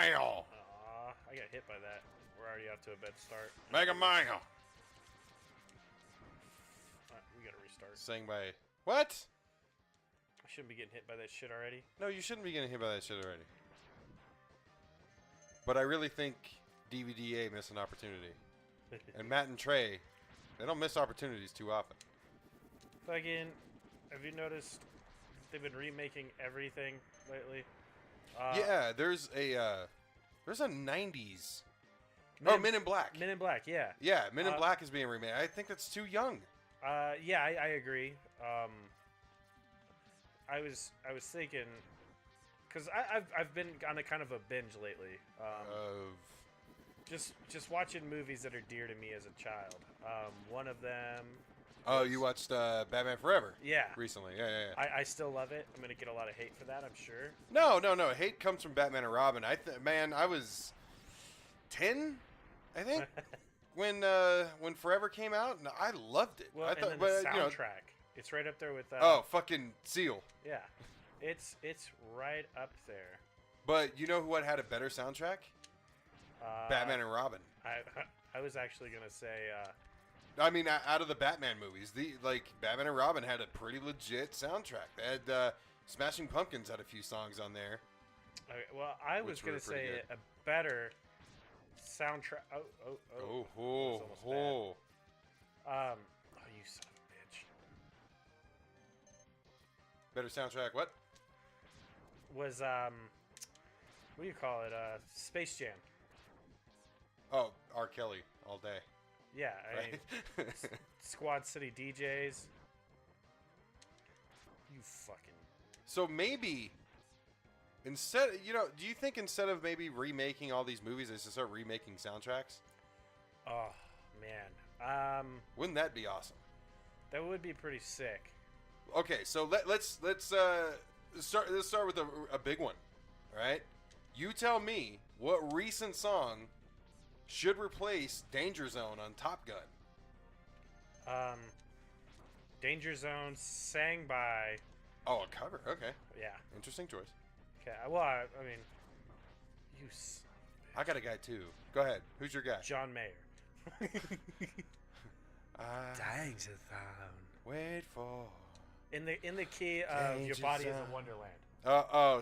Mile. I got hit by that. We're already off to a bad start. Mega Mile. We gotta restart. Sang by what? I shouldn't be getting hit by that shit already. No, you shouldn't be getting hit by that shit already. But I really think DVDA missed an opportunity. And Matt and Trey, they don't miss opportunities too often. Fucking, have you noticed they've been remaking everything lately? Yeah, there's a 90s. Men in Black. Men in Black, yeah. Yeah, Men in Black is being remade. I think that's too young. Yeah, I agree. I was thinking, because I've been on a kind of a binge lately. Just watching movies that are dear to me as a child. One of them. Oh, you watched Batman Forever? Yeah. Recently, yeah. I still love it. I'm gonna get a lot of hate for that, I'm sure. No. Hate comes from Batman and Robin. I was 10, I think, when Forever came out, and I loved it. Well, I thought, and then the soundtrack, it's right up there with. Fucking Seal. Yeah, it's right up there. But you know what had a better soundtrack? Batman and Robin. I was actually gonna say. I mean, out of the Batman movies, Batman and Robin had a pretty legit soundtrack. They had Smashing Pumpkins had a few songs on there. Okay, well, I was gonna say a better soundtrack. Oh, you son of a bitch. Better soundtrack? What? Was what do you call it? Space Jam. Oh, R. Kelly all day. Yeah, I mean, Squad City DJs. You fucking. So maybe do you think instead of maybe remaking all these movies, they should start remaking soundtracks? Oh man. Wouldn't that be awesome? That would be pretty sick. Okay, so let's start with a big one. All right, you tell me what recent song should replace Danger Zone on Top Gun. Danger Zone sang by. Oh, a cover. Okay. Yeah. Interesting choice. Okay. Well, I mean, you. Son of a bitch. I got a guy too. Go ahead. Who's your guy? John Mayer. Danger Zone. Wait for. In the key of Your Body is a Wonderland. All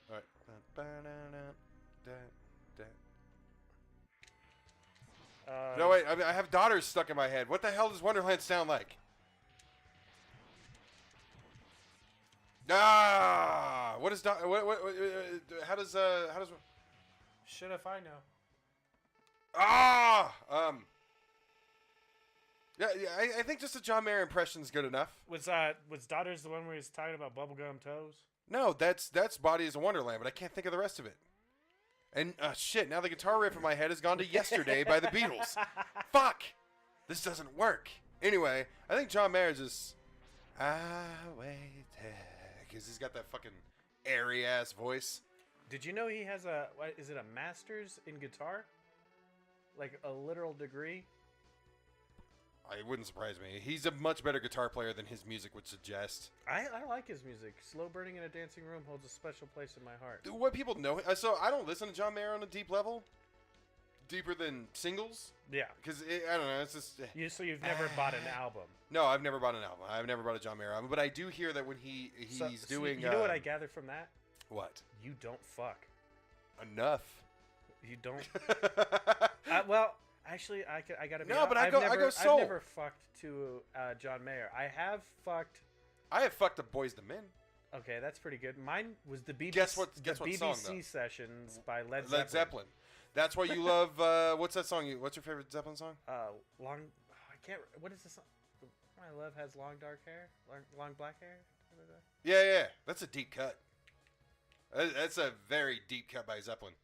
right. No, wait. I have daughters stuck in my head. What the hell does Wonderland sound like? What is how does Should if I know. Yeah, I think just a John Mayer impression is good enough. Was Daughters the one where he's talking about bubblegum toes? No, that's Body is a Wonderland, but I can't think of the rest of it. And shit, now the guitar riff in my head has gone to Yesterday by the Beatles. Fuck! This doesn't work. Anyway, I think John Mayer just waited, because he's got that fucking airy ass voice. Did you know he has is it a master's in guitar? Like a literal degree? It wouldn't surprise me. He's a much better guitar player than his music would suggest. I like his music. Slow Burning in a Dancing Room holds a special place in my heart. What people know... So I don't listen to John Mayer on a deep level. Deeper than singles. Yeah. Because, I don't know, it's just... So you've never bought an album? No, I've never bought an album. I've never bought a John Mayer album. But I do hear that when he's doing... You know what I gather from that? What? You don't fuck. Enough. You don't... well... Actually, I gotta be. No, but I go soul. I've never fucked to John Mayer. I have fucked the Boys to Men. Okay, that's pretty good. Mine was the BBC. Guess what BBC song, sessions by Led Zeppelin. Led Zeppelin. That's why you love. What's that song? What's your favorite Zeppelin song? Long. I can't. What is the song? My love has long dark hair, long black hair. Yeah. That's a deep cut. That's a very deep cut by Zeppelin.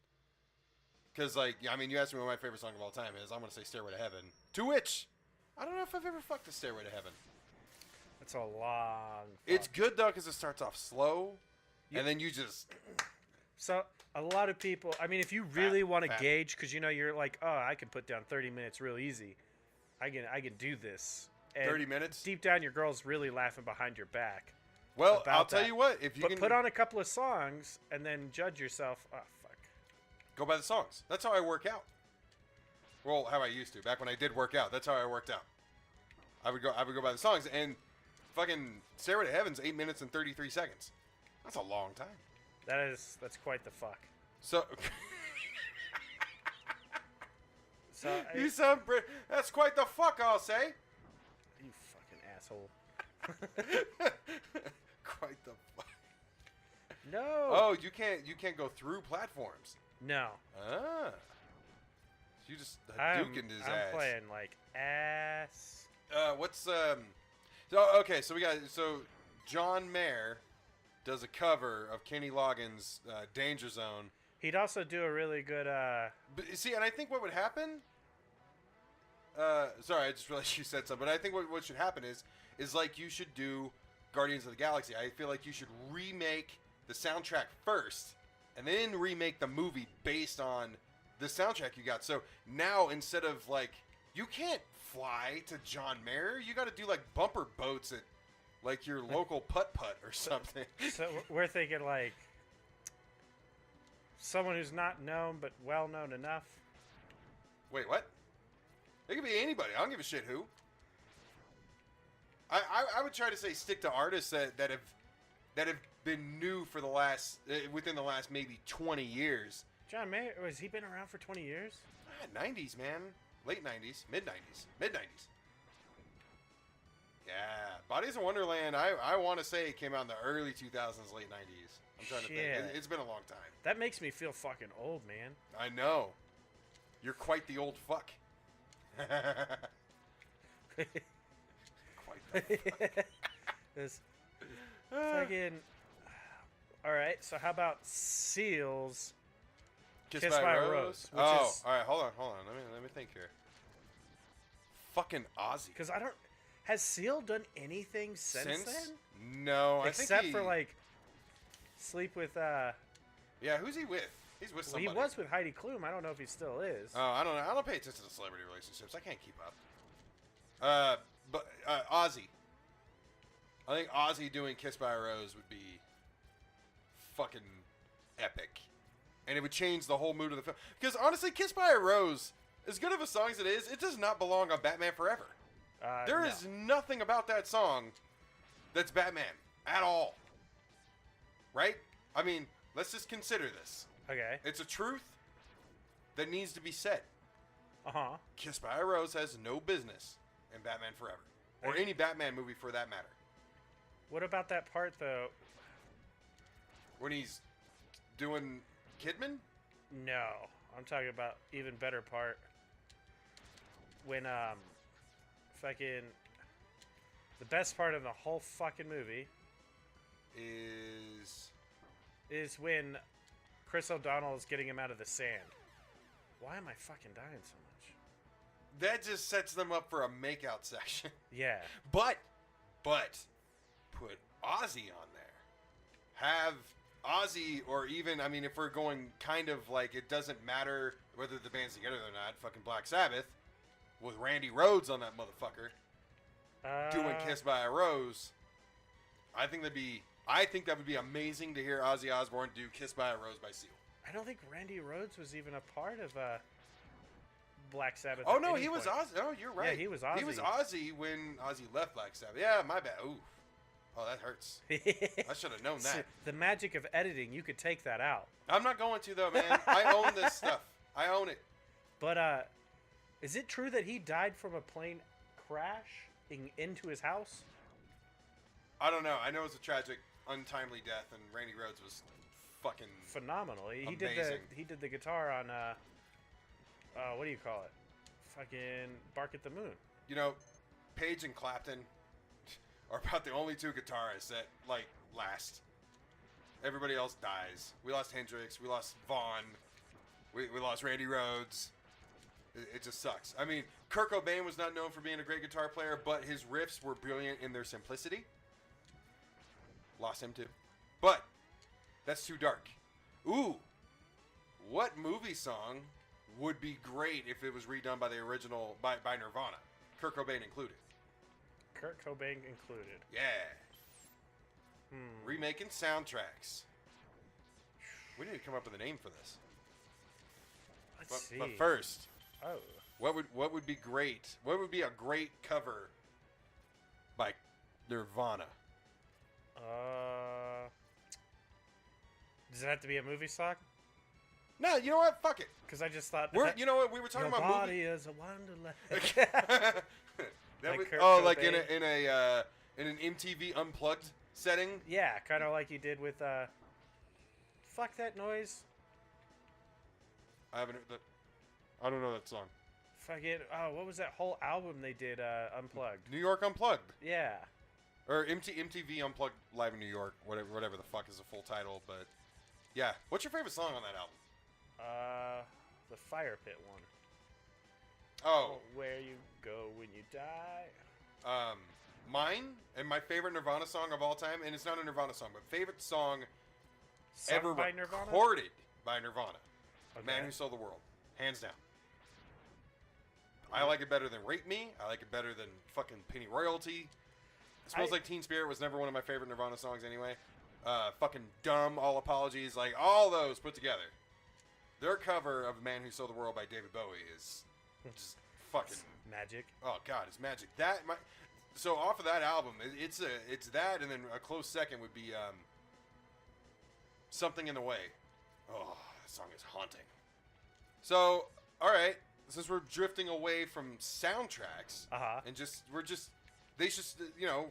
Because, you asked me what my favorite song of all time is. I'm going to say Stairway to Heaven. To which, I don't know if I've ever fucked a Stairway to Heaven. That's a long fuck. It's good, though, because it starts off slow, and then you just... So, a lot of people... I mean, if you really want to gauge, because, you're like, oh, I can put down 30 minutes real easy. I can do this. And 30 minutes? Deep down, your girl's really laughing behind your back. Well, I'll tell you what. If you put on a couple of songs, and then judge yourself. Oh, fuck. Go by the songs. That's how I work out. Well, how I used to. Back when I did work out. That's how I worked out. I would go by the songs, and fucking Stairway to Heaven's 8 minutes and 33 seconds. That's a long time. That's quite the fuck. So So you sound that's quite the fuck, I'll say. You fucking asshole. Quite the fuck. No. Oh, you can't go through platforms. No. Ah. You just Hadoukened his ass. I'm playing like ass. What's So okay, so John Mayer does a cover of Kenny Loggins' Danger Zone. He'd also do a really good But, see, and I think what would happen sorry, I just realized you said something, but I think what should happen is like you should do Guardians of the Galaxy. I feel like you should remake the soundtrack first and then remake the movie based on the soundtrack you got. So now instead of like, you can't fly to John Mayer, you got to do like bumper boats at like your local putt-putt or something. So we're thinking like someone who's not known but well known enough. Wait, what? It could be anybody. I don't give a shit who. I would try to say stick to artists that have been new for the last within the last maybe 20 years. John Mayer, has he been around for 20 years? 90s, man. Late 90s, mid 90s. Yeah, Bodies of Wonderland. I want to say it came out in the early 2000s, late 90s. I'm trying to think. It's been a long time. That makes me feel fucking old, man. I know. You're quite the old fuck. Quite the fuck. This fucking. All right. So how about Seal's Kiss by a Rose? Which is, all right. Hold on. Let me think here. Fucking Ozzy. Because I don't. Has Seal done anything since then? No, Except I think for like sleep with. Yeah, who's he with? He's with somebody. He was with Heidi Klum. I don't know if he still is. Oh, I don't know. I don't pay attention to celebrity relationships. I can't keep up. But Ozzy. I think Ozzy doing Kiss by a Rose would be fucking epic. And it would change the whole mood of the film. Because honestly, Kiss by a Rose, as good of a song as it is, it does not belong on Batman Forever. There is nothing about that song that's Batman at all. Right? I mean, let's just consider this. Okay. It's a truth that needs to be said. Uh-huh. Kiss by a Rose has no business in Batman Forever. Or any Batman movie for that matter. What about that part, though? When he's doing Kidman? No. I'm talking about even better part. When, fucking... The best part of the whole fucking movie... Is when Chris O'Donnell is getting him out of the sand. Why am I fucking dying so much? That just sets them up for a makeout section. Yeah. But put Ozzy on there. Have Ozzy, or even, I mean, if we're going kind of like, it doesn't matter whether the band's together or not, fucking Black Sabbath, with Randy Rhoads on that motherfucker, doing Kiss by a Rose. I think that would be amazing to hear Ozzy Osbourne do Kiss by a Rose by Seal. I don't think Randy Rhoads was even a part of Black Sabbath. Oh, no, he was Ozzy. Oh, you're right. Yeah, he was Ozzy. He was Ozzy when Ozzy left Black Sabbath. Yeah, my bad. Ooh. Oh, that hurts. I should have known that. The magic of editing, you could take that out. I'm not going to, though, man. I own this stuff. I own it. But, is it true that he died from a plane crash into his house? I don't know. I know it was a tragic, untimely death, and Randy Rhoads was fucking phenomenal. He did the guitar on what do you call it? Fucking Bark at the Moon. You know, Page and Clapton are about the only two guitarists that last. Everybody else dies. We lost Hendrix. We lost Vaughn. We lost Randy Rhoads. It just sucks. I mean, Kurt Cobain was not known for being a great guitar player, but his riffs were brilliant in their simplicity. Lost him too. But that's too dark. Ooh. What movie song would be great if it was redone by the original by Nirvana? Kurt Cobain included. Kurt Cobain included. Yeah. Remaking soundtracks. We need to come up with a name for this. Let's see. But first, Oh. what would be great? What would be a great cover by Nirvana? Does it have to be a movie song? No, you know what? Fuck it. Because I just thought. You know what? We were talking Your about body movie. is a wonderland. That Like was, Kurt like in Cobain. an MTV Unplugged setting. Yeah, kind of like you did with fuck that noise. I don't know that song. Fucking what was that whole album they did Unplugged? New York Unplugged. Yeah. Or MTV Unplugged Live in New York, whatever the fuck is the full title, but yeah. What's your favorite song on that album? The Fire Pit one. Oh, Where you go when you die. Mine and my favorite Nirvana song of all time, and it's not a Nirvana song, but favorite song ever By Nirvana? recorded by Nirvana. Okay. Man Who Sold the World, hands down. I like it better than Rape Me. I like it better than fucking Penny Royalty. Smells Like Teen Spirit was never one of my favorite Nirvana songs anyway. Fucking Dumb, All Apologies, like all those put together. Their cover of Man Who Sold the World by David Bowie is just fucking Magic. Oh god, it's magic. So off of that album, it's that, and then a close second would be Something in the Way. Oh, that song is haunting. So, all right, since we're drifting away from soundtracks, and they just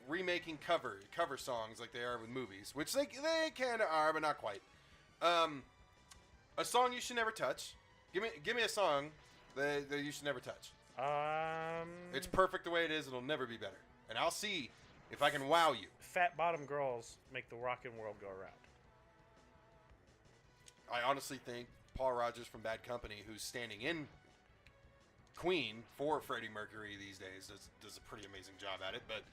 remaking cover songs like they are with movies, which they kind of are, but not quite. A song you should never touch. Give me a song that you should never touch. It's perfect the way it is. It'll never be better. And I'll see if I can wow you. Fat bottom girls make the rockin' world go around. I honestly think Paul Rodgers from Bad Company, who's standing in Queen for Freddie Mercury these days, does a pretty amazing job at it. But,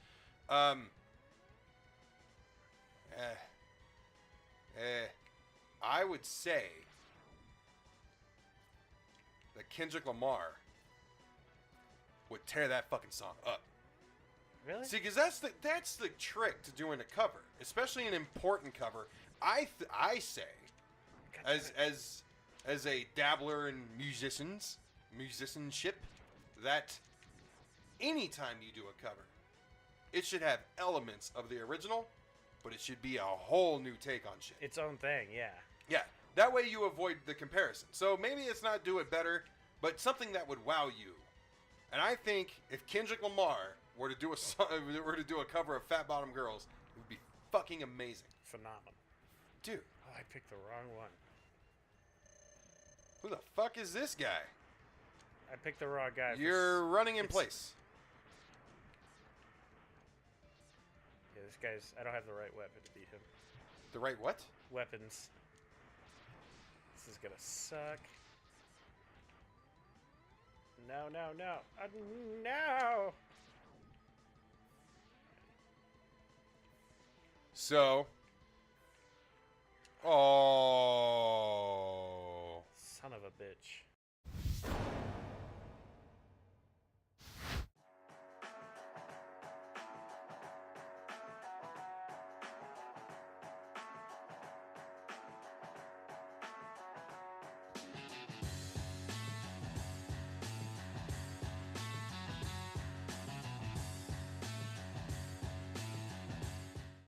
I would say that Kendrick Lamar would tear that fucking song up. Really? See, because that's the trick to doing a cover, especially an important cover. I say, as a dabbler in musicianship, that anytime you do a cover, it should have elements of the original, but it should be a whole new take on shit. Its own thing, yeah. Yeah, that way you avoid the comparison. So maybe it's not do it better, but something that would wow you. And I think if Kendrick Lamar were to do a cover of Fat Bottom Girls, it would be fucking amazing. Phenomenal. Dude. Oh, I picked the wrong one. Who the fuck is this guy? I picked the wrong guy. You're running in place. Yeah, this guy's... I don't have the right weapon to beat him. The right what? Weapons. This is gonna suck. No. No! So... Oh... Son of a bitch.